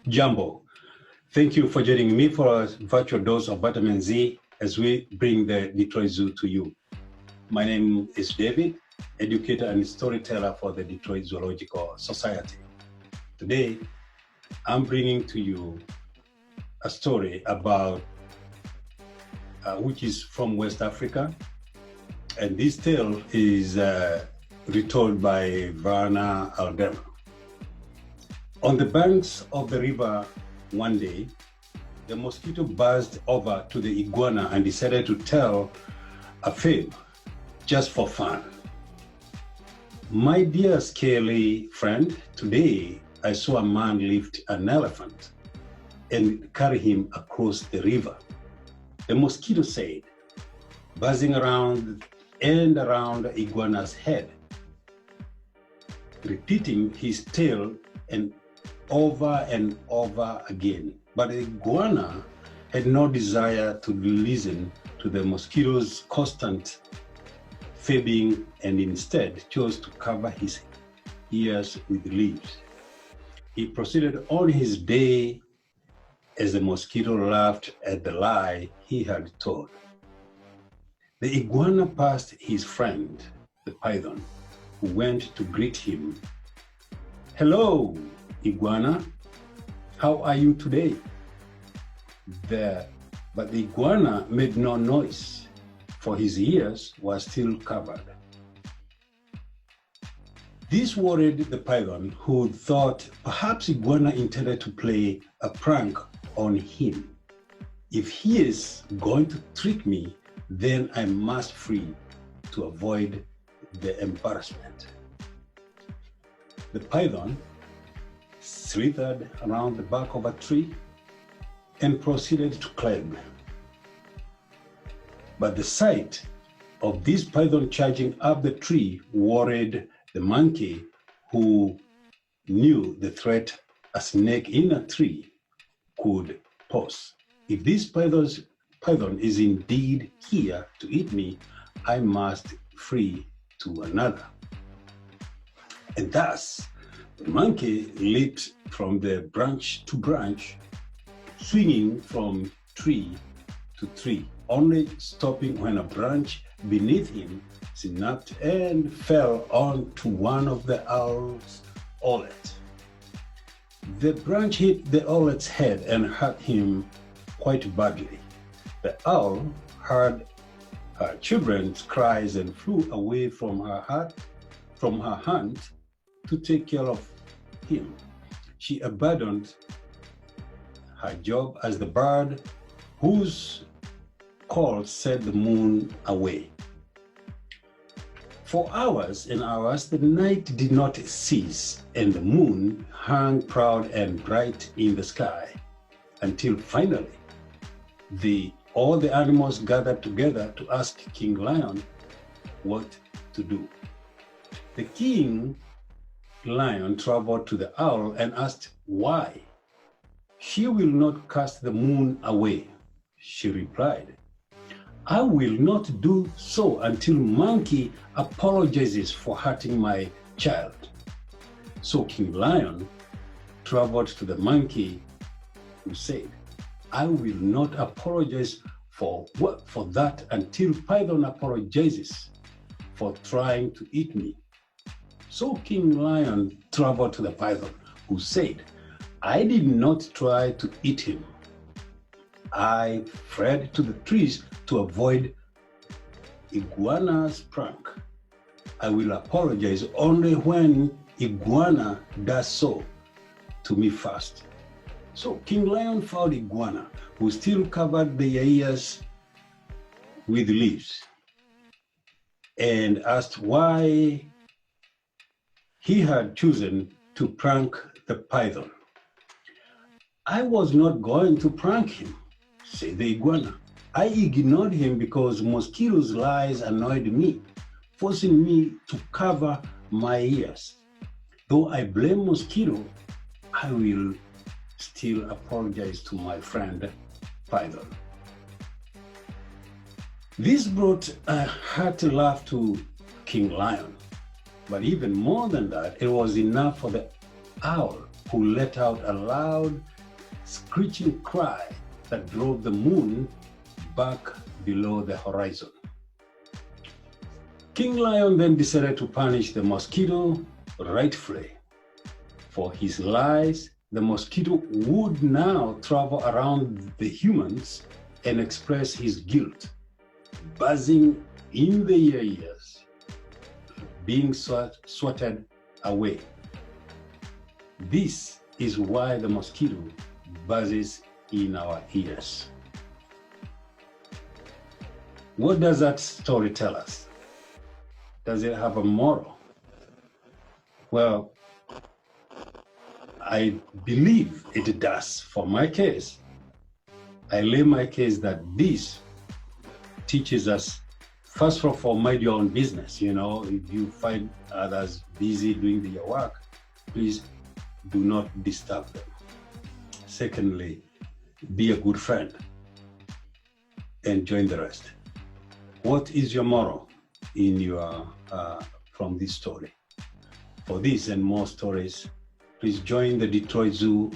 Jumbo, thank you for joining me for a virtual dose of vitamin Z as we bring the Detroit Zoo to you. My name is David, educator and storyteller for the Detroit Zoological Society. Today, I'm bringing to you a story about which is from West Africa, and this tale is retold by Verna Aldema. On the banks of the river one day, the mosquito buzzed over to the iguana and decided to tell a fib just for fun. My dear scaly friend, today I saw a man lift an elephant and carry him across the river. The mosquito said, buzzing around and around the iguana's head, repeating his tale and over again. But the iguana had no desire to listen to the mosquito's constant fibbing and instead chose to cover his ears with leaves. He proceeded on his day as the mosquito laughed at the lie he had told. The iguana passed his friend, the python, who went to greet him. "Hello, iguana, how are you today?" But the iguana made no noise, for his ears were still covered. This worried the python, who thought perhaps iguana intended to play a prank on him. If he is going to trick me, then I must flee to avoid the embarrassment. The python slithered around the back of a tree and proceeded to climb. But the sight of this python charging up the tree worried the monkey, who knew the threat a snake in a tree could pose. If this python is indeed here to eat me, I must flee to another. And thus, the monkey leaped from the branch to branch, swinging from tree to tree, only stopping when a branch beneath him snapped and fell onto one of the owl's owlets. The branch hit the owlet's head and hurt him quite badly. The owl heard her children's cries and flew away from her hand to take care of him. She abandoned her job as the bird whose call set the moon away. For hours and hours, the night did not cease, and the moon hung proud and bright in the sky, until finally, all the animals gathered together to ask King Lion what to do. The King Lion traveled to the owl and asked why. "She will not cast the moon away," she replied. "I will not do so until Monkey apologizes for hurting my child." So King Lion traveled to the monkey, who said, "I will not apologize for that until Python apologizes for trying to eat me." So King Lion traveled to the python, who said, "I did not try to eat him. I fled to the trees to avoid iguana's prank. I will apologize only when iguana does so to me first." So King Lion found iguana, who still covered their ears with leaves, and asked why he had chosen to prank the python. "I was not going to prank him," said the iguana. "I ignored him because mosquitoes' lies annoyed me, forcing me to cover my ears. Though I blame mosquito, I will still apologize to my friend python." This brought a hearty laugh to King Lion, but even more than that, it was enough for the owl, who let out a loud screeching cry that drove the moon back below the horizon. King Lion then decided to punish the mosquito rightfully. For his lies, the mosquito would now travel around the humans and express his guilt, buzzing in their ears, being swatted away. This is why the mosquito buzzes in our ears. What does that story tell us? Does it have a moral? Well, I believe it does. For my case, I lay my case that this teaches us, first of all, mind your own business. You know, if you find others busy doing their work, please do not disturb them. Secondly, be a good friend and join the rest. What is your moral in your from this story? For this and more stories, please join the Detroit Zoo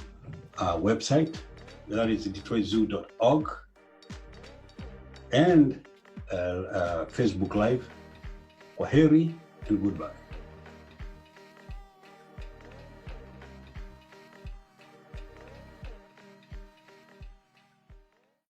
website. That is detroitzoo.org, and Facebook Live. Kwaheri and goodbye.